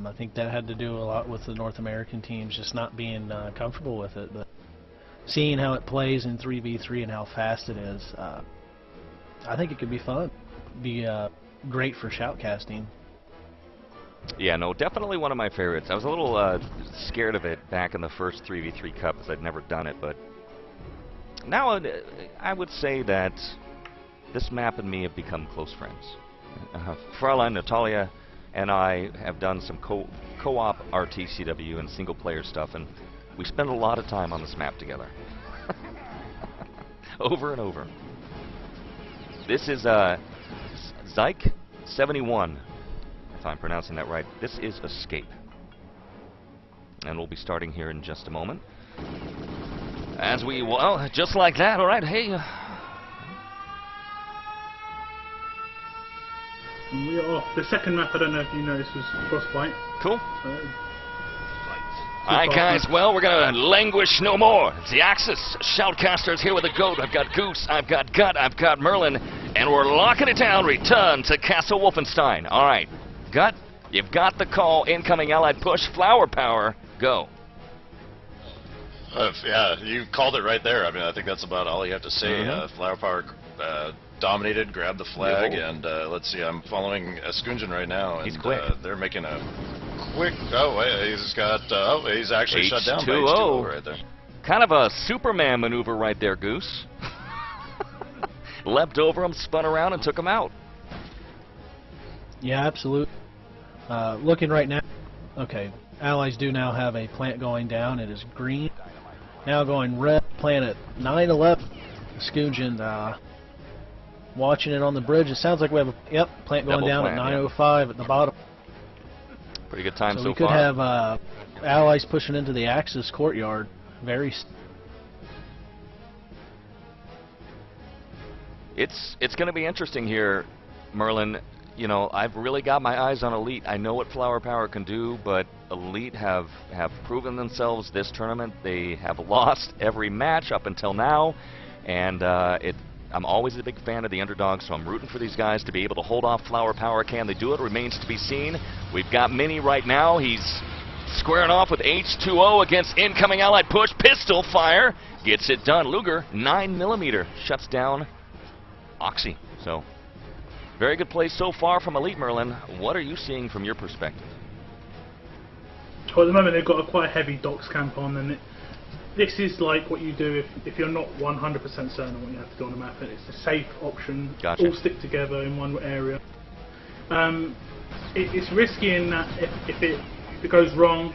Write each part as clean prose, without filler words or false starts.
I think that had to do a lot with the North American teams just not being comfortable with it. But seeing how it plays in 3v3 and how fast it is, I think it could be fun. Be great for shoutcasting. Yeah, no, definitely one of my favorites. I was a little scared of it back in the first 3v3 Cup because I'd never done it, but now I would say that this map and me have become close friends. Fraulein, Natalia, and I have done some co-op RTCW and single-player stuff, and we spend a lot of time on this map together. Over and over. This is Zyke 71, if I'm pronouncing that right. This is Escape. And we'll be starting here in just a moment. As we, well, just like that, all right, hey. We are off. The second map, I don't know if you noticed, was Frostbite. Cool. Alright guys, well, we're gonna languish no more. It's the Axis. Shoutcasters here with the GOAT. I've got Goose, I've got Gut, I've got Merlin, and we're locking it down. Return to Castle Wolfenstein. Alright, Gut, you've got the call. Incoming Allied push. Flowerpower, go. Yeah, you called it right there. I mean, I think that's about all you have to say. Flowerpower dominated, grabbed the flag, and let's see, I'm following Eskunjan right now, and he's quick. They're making a quick, he's got, he's actually shut down by H2O right there. Kind of a Superman maneuver right there, Goose. Leapt over him, spun around, and took him out. Yeah, absolutely. Looking right now, okay, Allies do now have a plant going down. It is green. Now going red, plant at 911. Eskunjan watching it on the bridge. It sounds like we have a plant going down at 9:05 at the bottom. Pretty good time so far. So we could have Allies pushing into the Axis courtyard. It's going to be interesting here, Merlin. You know, I've really got my eyes on Elite. I know what Flowerpower can do, but Elite have proven themselves this tournament. They have lost every match up until now, and I'm always a big fan of the underdogs, so I'm rooting for these guys to be able to hold off Flowerpower. Can they do it? Remains to be seen. We've got Mini right now. He's squaring off with H2O against incoming Allied push. Pistol fire. Gets it done. Luger, 9mm. Shuts down Oxy. So, very good play so far from Elite, Merlin. What are you seeing from your perspective? Well, at the moment they've got a quite heavy docks camp on, and this is like what you do if you're not 100% certain on what you have to do on the map. It's a safe option. Gotcha. All stick together in one area. It's risky in that if it goes wrong,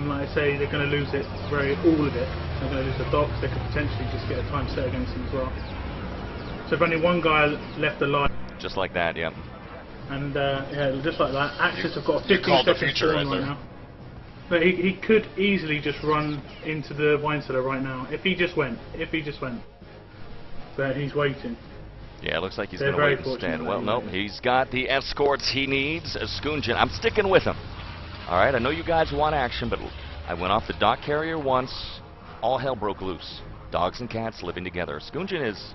like I say, they're going to lose it. All of it. They're going to lose the docks. They could potentially just get a time set against them as well. So if only one guy left alive. Just like that, yeah. And yeah, just like that. Axis have got a 15-second spawn right now. But he could easily just run into the wine cellar right now. If he just went. But he's waiting. Yeah, it looks like he's going to wait instead. Well, nope, he's got the escorts he needs. Eskunjan, I'm sticking with him. All right, I know you guys want action, but I went off the dock carrier once. All hell broke loose. Dogs and cats living together. Eskunjan is,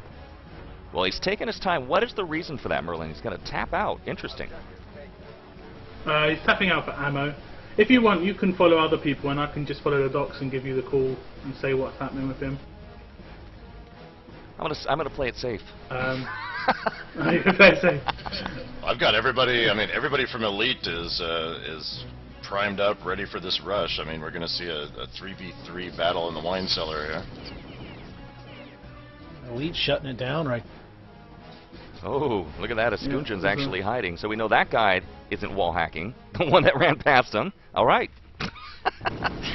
well, he's taking his time. What is the reason for that, Merlin? He's going to tap out. Interesting. He's tapping out for ammo. If you want, you can follow other people, and I can just follow the docks and give you the call and say what's happening with him. I'm gonna play it safe. You can play it safe. I've got everybody. I mean, everybody from Elite is primed up, ready for this rush. I mean, we're going to see a 3v3 battle in the wine cellar here. Elite shutting it down right. Oh, look at that. Eskunjan's actually hiding. So we know that guy isn't wall hacking. The one that ran past him. All right.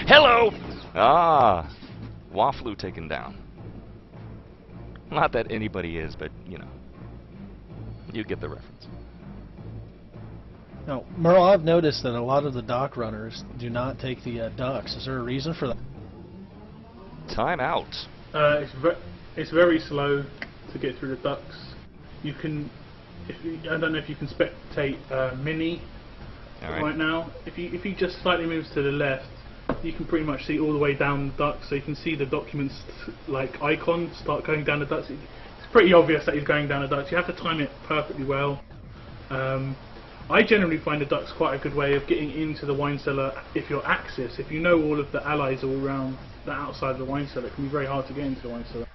Hello! Ah. Waflu taken down. Not that anybody is, but, you know. You get the reference. Now, Merle, I've noticed that a lot of the dock runners do not take the ducks. Is there a reason for that? Time out. It's very slow to get through the ducks. You can, I don't know if you can spectate Mini right now. If he just slightly moves to the left, you can pretty much see all the way down the ducks. So you can see the documents like icon start going down the ducks. It's pretty obvious that he's going down the ducks. You have to time it perfectly well. I generally find the ducks quite a good way of getting into the wine cellar if you're Axis. If you know all of the allies all around the outside of the wine cellar, it can be very hard to get into the wine cellar.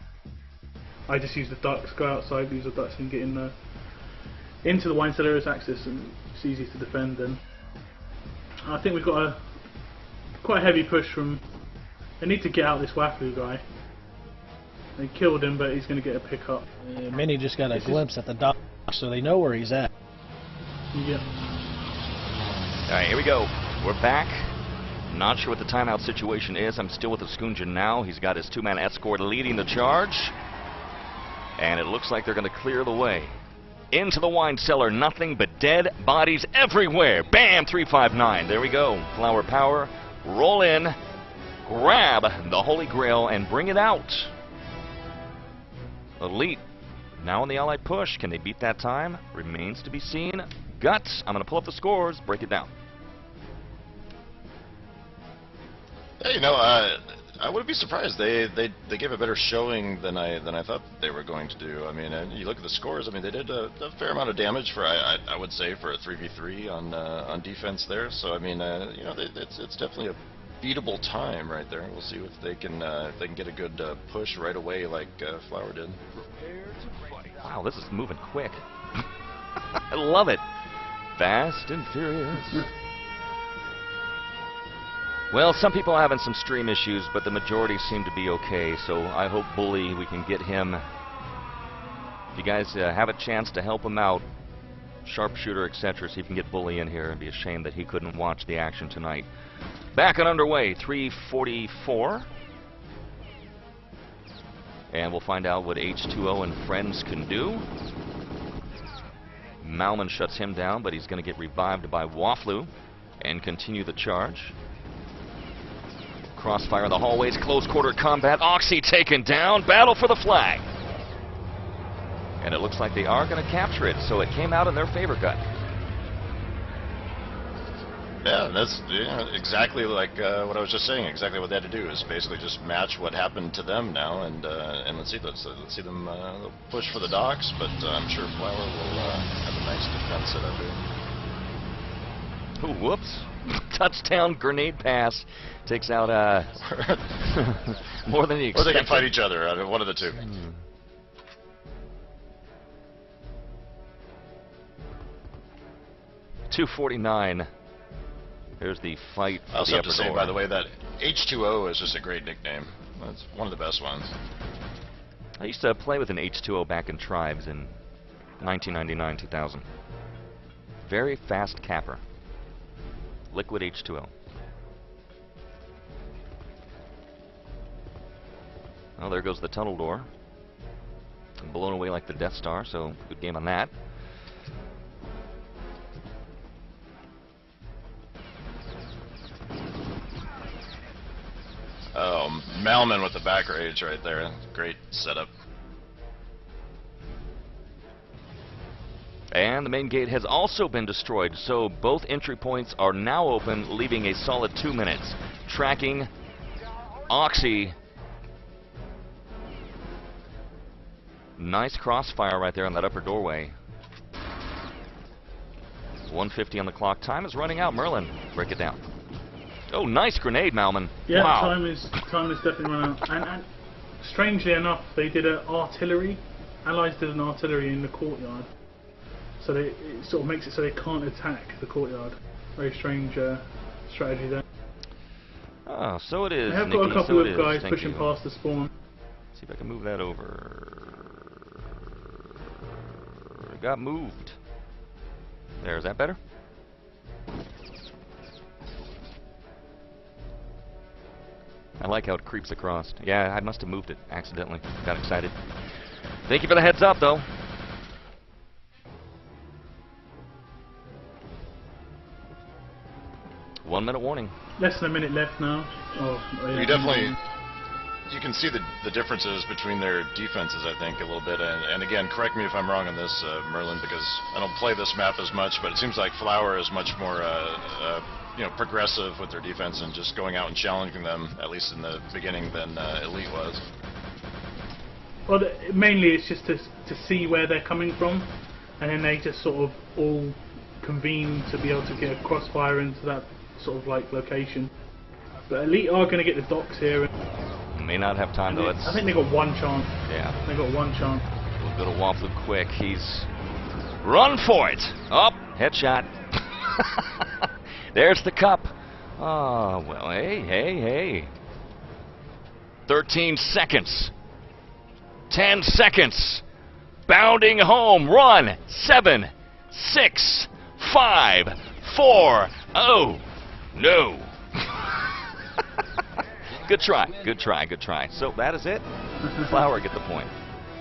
I just use the ducks, go outside, use the ducks and get in into the wine cellar as Axis, and it's easy to defend. And I think we've got a quite a heavy push from... They need to get out this Wafflu guy. They killed him, but he's going to get a pickup. Mini just got a glimpse at the dock, so they know where he's at. Yeah. Alright, here we go. We're back. Not sure what the timeout situation is. I'm still with the Skunjan now. He's got his two-man escort leading the charge. And it looks like they're going to clear the way. Into the wine cellar. Nothing but dead bodies everywhere. Bam! 359. There we go. Flower power. Roll in. Grab the Holy Grail and bring it out. Elite. Now on the Allied push. Can they beat that time? Remains to be seen. Guts. I'm going to pull up the scores. Break it down. Hey, you know, I wouldn't be surprised. They gave a better showing than I thought they were going to do. I mean, you look at the scores. I mean, they did a fair amount of damage for I would say for a 3v3 on defense there. So I mean, you know, it's definitely a beatable time right there. We'll see if they can get a good push right away like Flower did. Wow, this is moving quick. I love it. Fast and furious. Well, some people are having some stream issues, but the majority seem to be okay, so I hope Bully, we can get him. If you guys have a chance to help him out, sharpshooter, etc., so you can get Bully in here. It'd be a shame that he couldn't watch the action tonight. Back and underway, 3:44. And we'll find out what H2O and friends can do. Malman shuts him down, but he's going to get revived by Wafflu and continue the charge. Crossfire in the hallways, close quarter combat. Oxy taken down, battle for the flag. And it looks like they are going to capture it, so it came out in their favor, Gut. Yeah, that's exactly like what I was just saying. Exactly what they had to do is basically just match what happened to them now, and let's see them push for the docks. But I'm sure Flower will have a nice defense set up here. Ooh, whoops! Touchdown grenade pass takes out more than he expected. Or they can fight each other. I mean, one of the two. 249. There's the fight. I also have to say, by the way, that H2O is just a great nickname. That's one of the best ones. I used to play with an H2O back in Tribes in 1999, 2000. Very fast capper. Liquid H2O. Oh, there goes the tunnel door. Blown away like the Death Star, so good game on that. Oh, Malman with the back rage right there. Great setup. And the main gate has also been destroyed, so both entry points are now open, leaving a solid 2 minutes. Tracking Oxy. Nice crossfire right there on that upper doorway. 1:50 on the clock. Time is running out. Merlin, break it down. Oh, nice grenade, Malman. Yeah, wow. time is definitely run out. And strangely enough, they did an artillery. Allies did an artillery in the courtyard, so it sort of makes it so they can't attack the courtyard. Very strange strategy there. Oh, so it is. They have Nikki, got a couple so of guys pushing past the spawn. See if I can move that over. It got moved. There, is that better? I like how it creeps across. Yeah, I must have moved it accidentally. Got excited. Thank you for the heads up, though. One minute warning. Less than a minute left now. Oh, yeah. You definitely, you can see the differences between their defenses, I think, a little bit. And again, correct me if I'm wrong on this, Merlin, because I don't play this map as much, but it seems like Flower is much more progressive with their defense and just going out and challenging them, at least in the beginning, than Elite was. Well, mainly it's just to see where they're coming from, and then they just sort of all convene to be able to get a crossfire into that sort of like location. But Elite are going to get the docks here. May not have time though. I think they got one chance. Yeah. They got one chance. We'll go to Waffle quick. He's run for it. Up, headshot. There's the cup. Oh well, hey. 13 seconds. 10 seconds. Bounding home. Run. 7, 6, 5, 4. Oh no. Good try. So that is it. Flower get the point.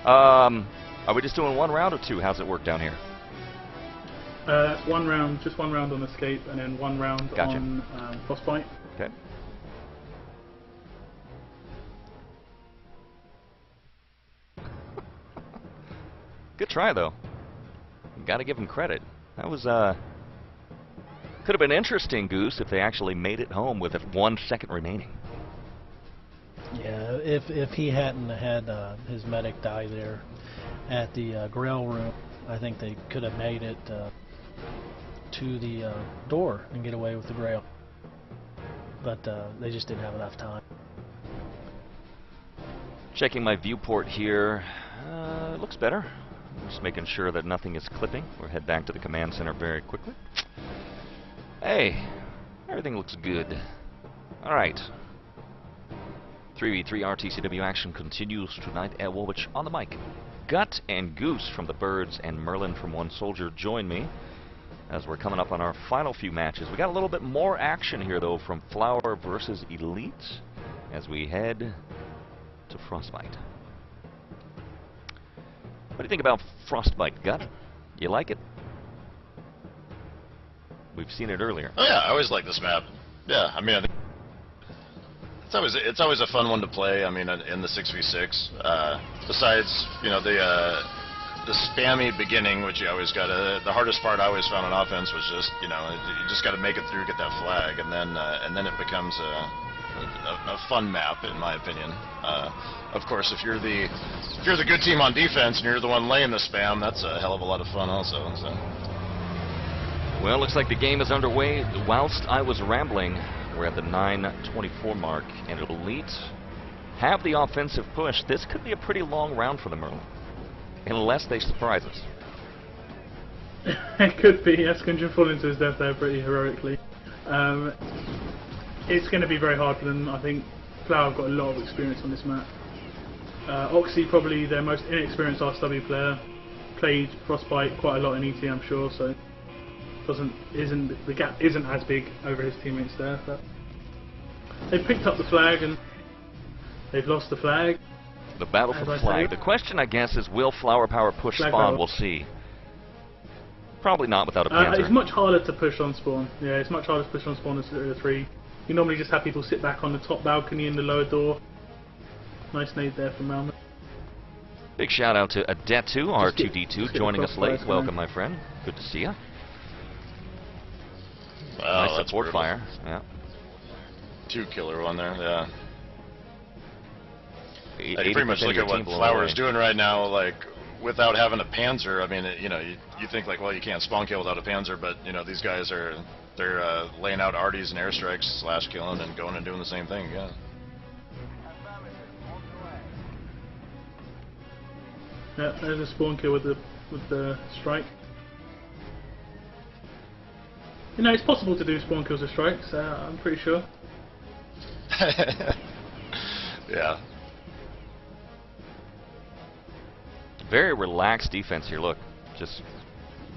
Are we just doing one round or two? How's it work down here? That's one round, just one round on escape, and then one round on frostbite. Okay. Good try though. Got to give him credit. That was could have been interesting, Goose, if they actually made it home with 1 second remaining. Yeah, if he hadn't had his medic die there at the grill room, I think they could have made it to the door and get away with the grail. But they just didn't have enough time. Checking my viewport here. It looks better. Just making sure that nothing is clipping. We'll head back to the command center very quickly. Hey, everything looks good. Alright. 3v3 RTCW action continues tonight at Woolwich on the mic. Gut and Goose from the Birds and Merlin from One Soldier join me as we're coming up on our final few matches. We got a little bit more action here though from Flower versus Elite as we head to Frostbite. What do you think about Frostbite, Gut? You like it? We've seen it earlier. Oh yeah, I always like this map. Yeah, I mean, I think it's always a fun one to play. I mean, in the 6v6. Besides, you know, the spammy beginning, which you always got to. The hardest part I always found on offense was just, you know, you just got to make it through, get that flag, and then it becomes a fun map, in my opinion. Of course, if you're the good team on defense and you're the one laying the spam, that's a hell of a lot of fun, also. So. Well, looks like the game is underway. Whilst I was rambling, we're at the 9:24 mark, and Elite have the offensive push. This could be a pretty long round for the Merlin, unless they surprise us. It could be. Escondron falling to his death there pretty heroically. It's going to be very hard for them. I think Flower have got a lot of experience on this map. Oxy, probably their most inexperienced RTCW player, played Frostbite quite a lot in ET, I'm sure, so the gap isn't as big over his teammates there. But they've picked up the flag and they've lost the flag. The battle for the flag. The question, I guess, is will flowerpower push flag spawn? Power. We'll see. Probably not without a Panzer. It's much harder to push on spawn. Yeah, it's much harder to push on spawn than 3. You normally just have people sit back on the top balcony in the lower door. Nice nade there from Malmo. Big shout out to Adetu, R2D2, joining us late. Welcome, my friend. Good to see you. Wow, nice support fire. Yeah. 2 killer one there. Yeah. You pretty much look at what Flower is doing right now, like without having a Panzer. I mean, you know, you think like, well, you can't spawn kill without a Panzer, but you know, these guys they're laying out arties and airstrikes, slash killing, and going and doing the same thing. Yeah. Yeah, there's a spawn kill with the strike. You know, it's possible to do spawn kills with strikes. I'm pretty sure. Yeah. Very relaxed defense here. Look, just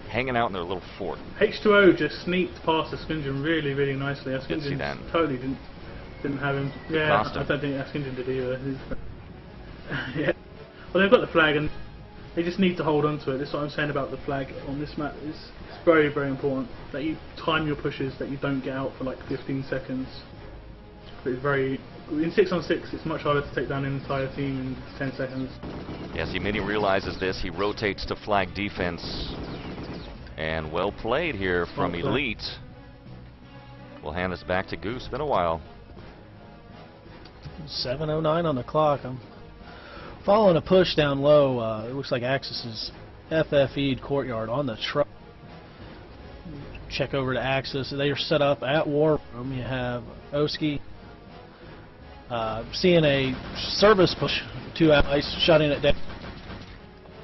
hanging out in their little fort. H2O just sneaked past Escondron really, really nicely. Escondron totally didn't have him. Yeah, I don't think Escondron did either. Yeah. Well, they've got the flag and they just need to hold on to it. That's what I'm saying about the flag on this map. It's very, very important that you time your pushes, that you don't get out for like 15 seconds. But it's very... In 6-on-6, it's much harder to take down an entire team in 10 seconds. Yes, Mini realizes this. He rotates to flag defense. And well played here from Elite. We'll hand this back to Goose. Been a while. 7:09 on the clock. I'm following a push down low. It looks like Axis is FFE'd courtyard on the truck. check over to Axis. They are set up at War Room. You have Oski seeing a service push. 2 allies shutting it down.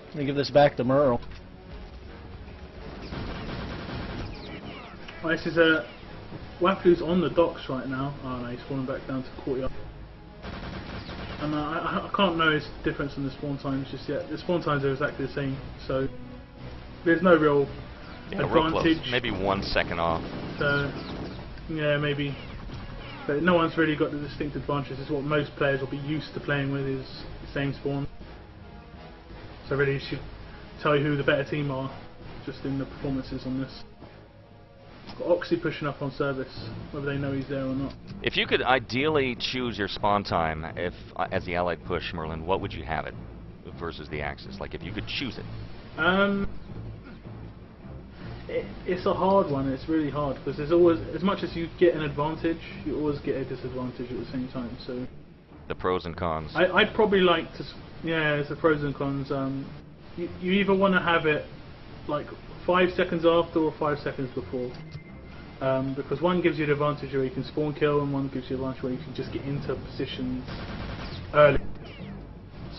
Let me give this back to Merle. Well, this is Wafu's on the docks right now. Oh no, he's falling back down to courtyard. And I can't know his difference in the spawn times just yet. The spawn times are exactly the same, so there's no real advantage. Real close. Maybe 1 second off. So yeah, maybe. But no one's really got the distinct advantage. It's what most players will be used to playing with, is the same spawn. So really, it should tell you who the better team are, just in the performances on this. Got Oxy pushing up on service, whether they know he's there or not. If you could ideally choose your spawn time, if as the Allied push, Merlin, what would you have it versus the Axis? Like, if you could choose it. It's a hard one. It's really hard because there's always, as much as you get an advantage, you always get a disadvantage at the same time. So the pros and cons. I'd probably like to. Yeah, it's the pros and cons. You either want to have it like 5 seconds after or 5 seconds before. Because one gives you the advantage where you can spawn kill, and one gives you the advantage where you can just get into positions early.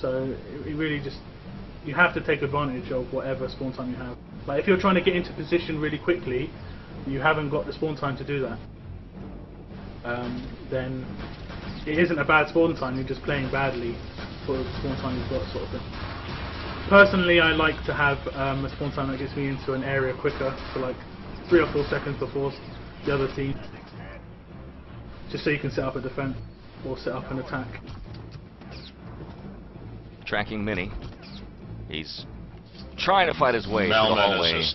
So it really just, you have to take advantage of whatever spawn time you have. Like if you're trying to get into position really quickly, you haven't got the spawn time to do that. Then it isn't a bad spawn time, you're just playing badly for the spawn time you've got, sort of thing. Personally, I like to have a spawn time that gets me into an area quicker, so like 3 or 4 seconds before the other team, just so you can set up a defense or set up an attack. Tracking Mini. He's trying to fight his way through the hallway. Is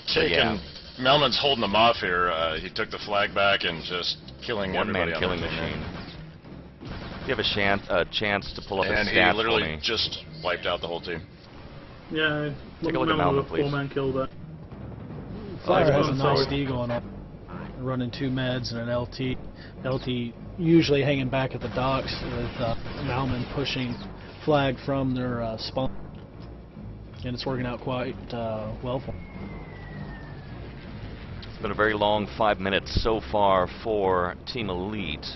just taking, Melman's holding them off here. He took the flag back and just killing everybody. One-man killing machine. You have a chance to pull up and his stats. He literally just wiped out the whole team. Yeah, take a look at Melman, please. 4-man kill there. Flyer has a nice D going on, running 2 meds and an LT. LT usually hanging back at the docks with Malman pushing flag from their spawn, and it's working out quite well for them. It's been a very long 5 minutes so far for Team Elite.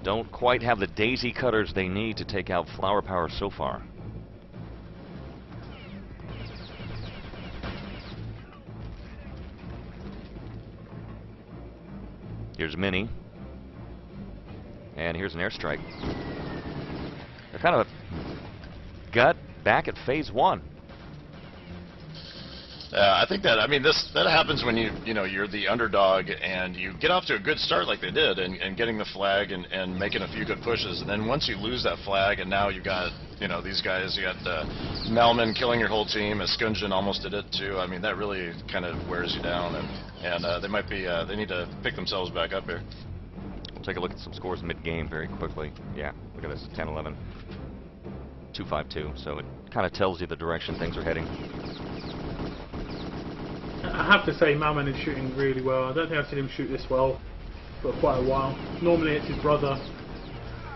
Don't quite have the daisy cutters they need to take out flowerpower so far. Here's Mini. And here's an airstrike. They're kind of gut back at phase 1. I think that, I mean, that happens when you're the underdog and you get off to a good start like they did, and getting the flag and making a few good pushes, and then once you lose that flag and now you got, these guys, you got Melman killing your whole team, Eskunjan almost did it too. I mean, that really kind of wears you down, and they might be, they need to pick themselves back up here. We'll take a look at some scores mid-game very quickly. Yeah, look at this, 10-11, 2-5-2, so it kind of tells you the direction things are heading. I have to say, Malman is shooting really well. I don't think I've seen him shoot this well for quite a while. Normally it's his brother,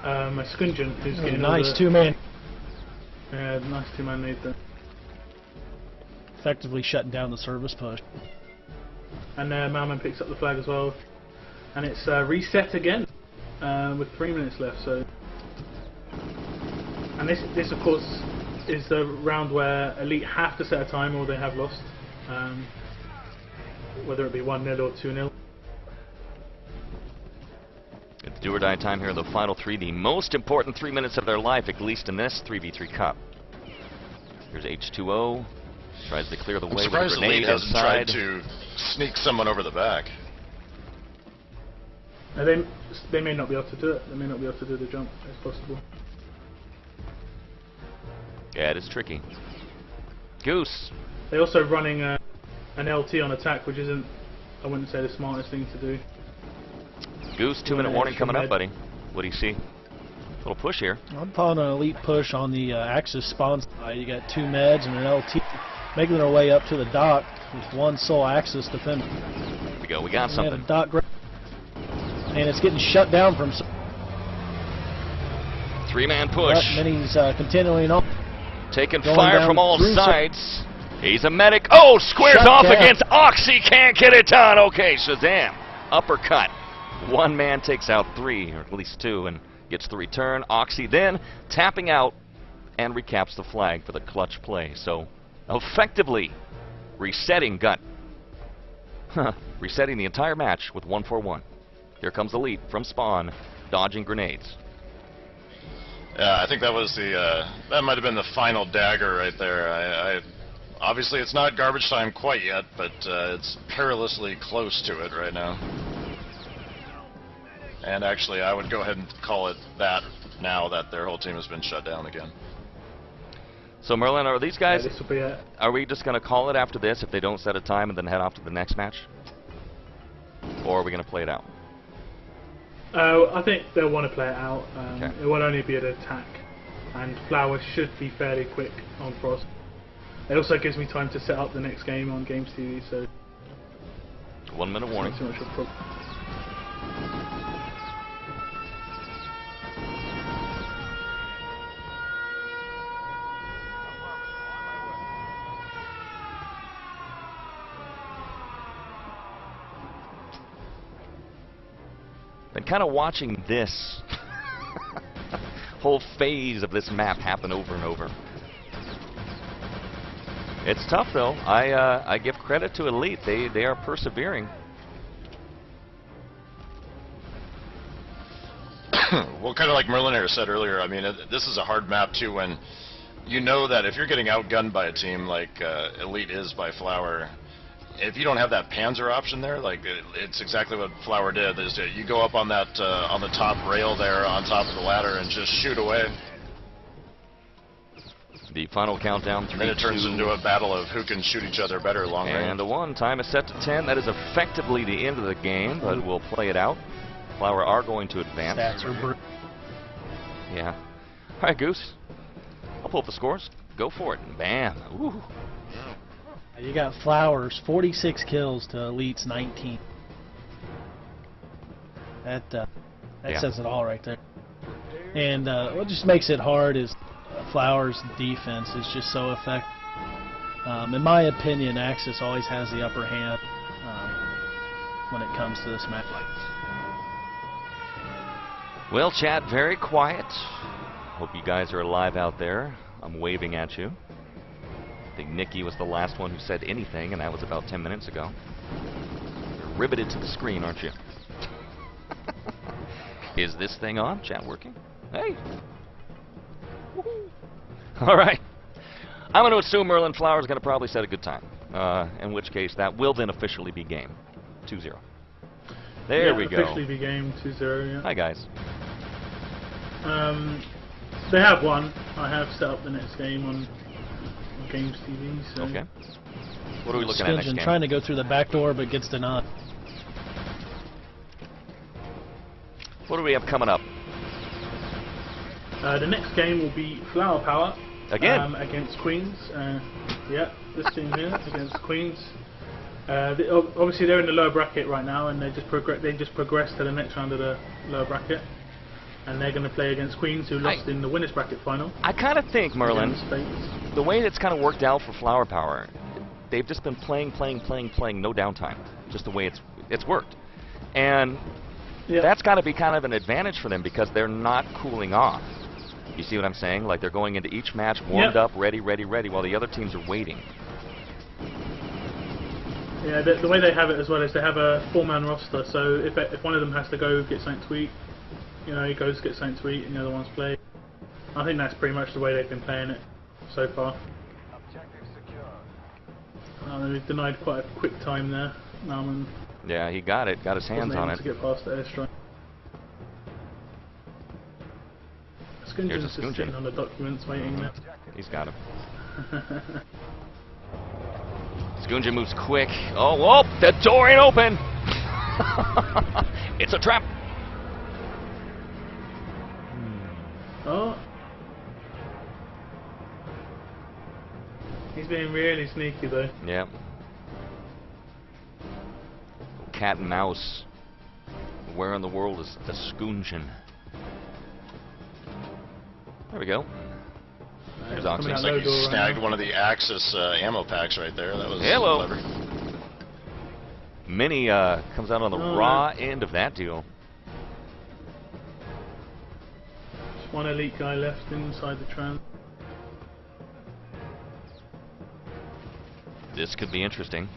Eskunjan, who's getting nice 2-man. Yeah, nice 2-man lead there. Effectively shutting down the service push. And Malman picks up the flag as well. And it's reset again with 3 minutes left. So, and this of course is the round where Elite have to set a time or they have lost. Whether it be 1-0 or 2-0. It's do or die time here in the final 3, the most important 3 minutes of their life, at least in this 3v3 Cup. Here's H2O, tries to clear the way with a grenade hasn't inside. Tried to sneak someone over the back. Now they may not be able to do it. They may not be able to do the jump. It's possible. Yeah, it is tricky. Goose. They're also running an LT on attack, which isn't, I wouldn't say, the smartest thing to do. Goose, 2-minute warning coming up, buddy. What do you see? Little push here. I'm calling an elite push on the Axis spawn side. You got 2 meds and an LT making their way up to the dock with 1 sole Axis defender. Here we go. We got something. A dock, and it's getting shut down from. 3-man push. But Mini's continuing on. Taking fire from all sides. He's a medic. Oh, squares Shut off down. against Oxy. Can't get it done. Okay, Shazam. Uppercut. One man takes out 3, or at least 2, and gets the return. Oxy then tapping out and recaps the flag for the clutch play. So, effectively resetting Gut. Resetting the entire match with 1-4-1. Here comes Elite from spawn, dodging grenades. Yeah, I think that was the that might have been the final dagger right there. Obviously it's not garbage time quite yet, but it's perilously close to it right now. And actually, I would go ahead and call it that now that their whole team has been shut down again. So Merlin, are these guys? This will be it. Are we just going to call it after this if they don't set a time and then head off to the next match, or are we going to play it out? I think they'll want to play it out. Okay. It will only be an attack, and Flowers should be fairly quick on Frost. It also gives me time to set up the next game on Games TV, so 1 minute warning. not too much of a problem. Been kind of watching this whole phase of this map happen over and over. It's tough though. I give credit to Elite. They are persevering. Well, kind of like Merlinair said earlier, I mean, this is a hard map too when you know that if you're getting outgunned by a team like Elite is by Flower, if you don't have that Panzer option there, like it's exactly what Flower did. Is you go up on that on the top rail there, on top of the ladder, and just shoot away. The final countdown. 3, Then it turns 2, into a battle of who can shoot each other better long range. and the 1. Time is set to 10. That is effectively the end of the game, but we'll play it out. Flower are going to advance. Stats are brutal. Yeah. All right, Goose. I'll pull up the scores. Go for it. Bam. Ooh. You got Flowers, 46 kills to Elite's 19. That Yeah. says it all right there. And what just makes it hard is Flowers' defense is just so effective. In my opinion, Axis always has the upper hand when it comes to this match. Well, chat, very quiet. Hope you guys are alive out there. I'm waving at you. I think Nikki was the last one who said anything, and that was about 10 minutes ago. You're riveted to the screen, aren't you? Is this thing on? Chat working? Hey! All right. I'm going to assume Merlin Flower is going to probably set a good time, in which case that will then officially be game 2-0. There we go. Officially be game 2-0, yeah. Hi, guys. They have won. I have set up the next game on Games TV. So. Okay. What are we looking at next Scourgeon game? trying to go through the back door but gets denied. What do we have coming up? The next game will be flowerpower. Again? Against Queens. Yeah, this team here against Queens. Obviously they're in the lower bracket right now, and they just progressed to the next round of the lower bracket, and they're going to play against Queens, who lost in the winners bracket final. I kind of think, Merlin, the way it's kind of worked out for Flowerpower, they've just been playing, no downtime. Just the way it's worked, and that's got to be kind of an advantage for them because they're not cooling off. You see what I'm saying? Like they're going into each match warmed up, ready, while the other teams are waiting. Yeah, the way they have it as well is they have a 4-man roster, so if one of them has to go get something to eat, you know, he goes get something to eat and the other one's play. I think that's pretty much the way they've been playing it so far. They've denied quite a quick time there. Yeah, he got it. Got his hands on it. To get past the airstrike. Scourgeon's just sitting on the documents waiting there. He's got him. Scourgeon moves quick. Oh, whoa! The door ain't open! It's a trap! Oh! He's being really sneaky though. Yeah. Cat and mouse. Where in the world is the Scourgeon? There we go. Zoxy. Looks like he snagged one of the Axis ammo packs right there. That was clever. Mini comes out on the raw end of that deal. Just one elite guy left inside the trans. This could be interesting.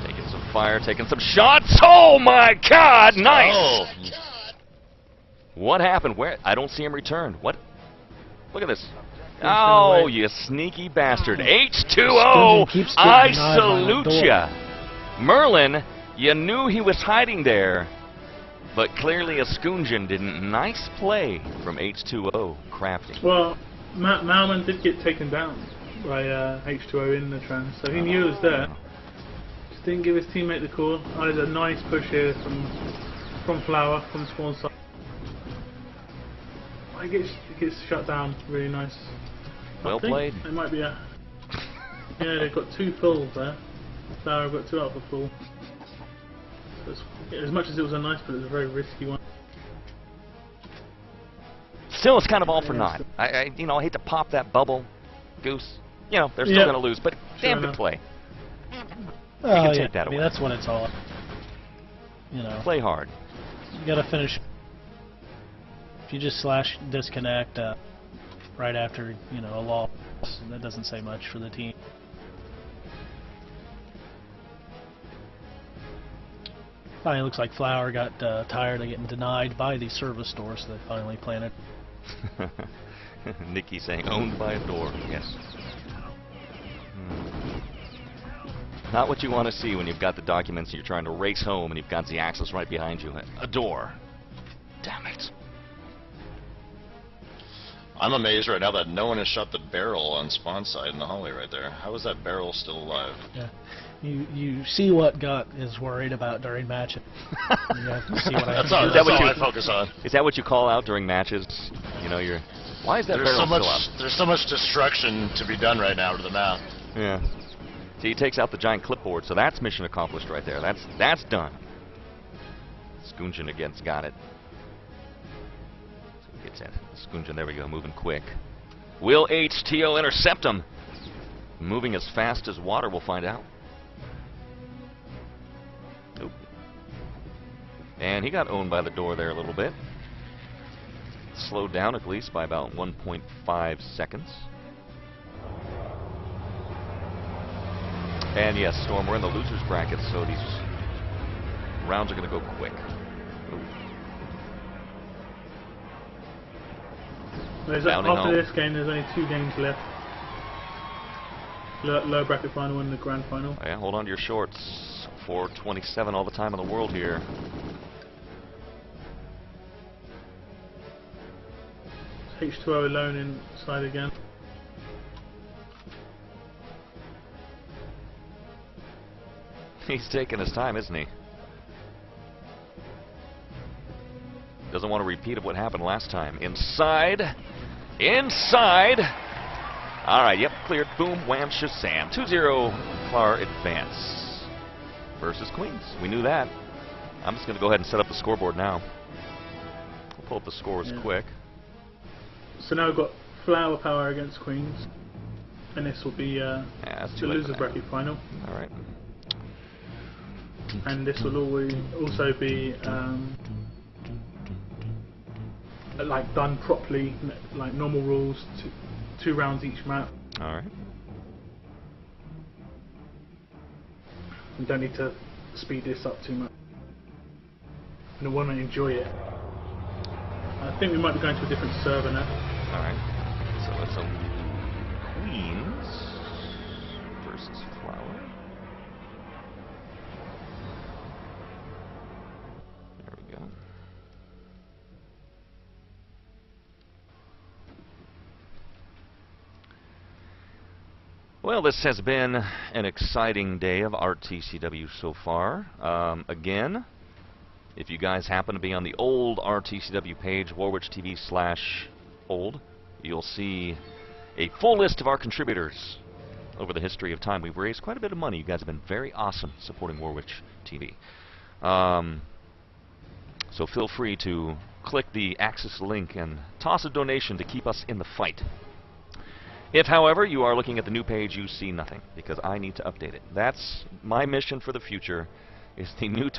Taking some fire, taking some shots. Oh my God! Nice. Oh. What happened? Where? I don't see him return. What? Look at this. Oh, you sneaky bastard. H2O, I salute ya. Merlin, you knew he was hiding there, but clearly a Skunjan didn't. Nice play from H2O crafting. Well, Malman did get taken down by H2O in the trans, so he knew it was there. Just didn't give his teammate the call. Oh, there's a nice push here from Flower, from the spawn side. It gets shut down. Really nice. Well played. It might be a. Yeah, they've got 2 pulls there. Flower got 2 out of a pull. So as much as it was a nice pull, it was a very risky one. Still, it's kind of all for naught. I hate to pop that bubble, Goose. You know, they're still going to lose, but damn good play. You can take that away. That's what it's all. Play hard. You got to finish. If you just slash disconnect right after, a loss, that doesn't say much for the team. Finally, looks like Flower got tired of getting denied by the service store, so they finally planted. Nikki saying, owned by a door. Yes. Not what you want to see when you've got the documents and you're trying to race home and you've got the Axis right behind you. A door. Damn it. I'm amazed right now that no one has shot the barrel on spawn side in the hallway right there. How is that barrel still alive? Yeah. You see what Gut is worried about during matches. You have to see what that's all I focus on. Is that what you call out during matches? You're... Why is that barrel still up? There's so much destruction to be done right now to the map. Yeah. So he takes out the giant clipboard, so that's mission accomplished right there. That's done. Skunjan against got it. Gets it. Skunjan, there we go, moving quick. Will HTO intercept him? Moving as fast as water, we'll find out. Oop. And he got owned by the door there a little bit. Slowed down at least by about 1.5 seconds. And yes, Storm, we're in the losers bracket, so these rounds are going to go quick. After this game, there's only 2 games left. Low bracket final and the grand final. Oh, yeah, hold on to your shorts. 4:27 all the time in the world here. H2O alone inside again. He's taking his time, isn't he? Doesn't want to repeat of what happened last time. Inside. Inside. All right, yep, cleared. Boom, wham, shazam. 2-0 Flower advance versus Queens. We knew that. I'm just going to go ahead and set up the scoreboard now. We'll pull up the scores quick. So now we've got Flowerpower against Queens. And this will be the loser bracket final. All right. And this will also be like done properly, like normal rules, 2 rounds each map. All right. You don't need to speed this up too much. You want to enjoy it. I think we might be going to a different server now. All right. So it's a Queens versus Flower. There we go. Well, this has been an exciting day of RTCW so far. Again, if you guys happen to be on the old RTCW page, warwitch.tv/old, you'll see a full list of our contributors over the history of time. We've raised quite a bit of money. You guys have been very awesome supporting Warwitch TV. So feel free to click the Axis link and toss a donation to keep us in the fight. If, however, you are looking at the new page, you see nothing, because I need to update it. That's my mission for the future, is the new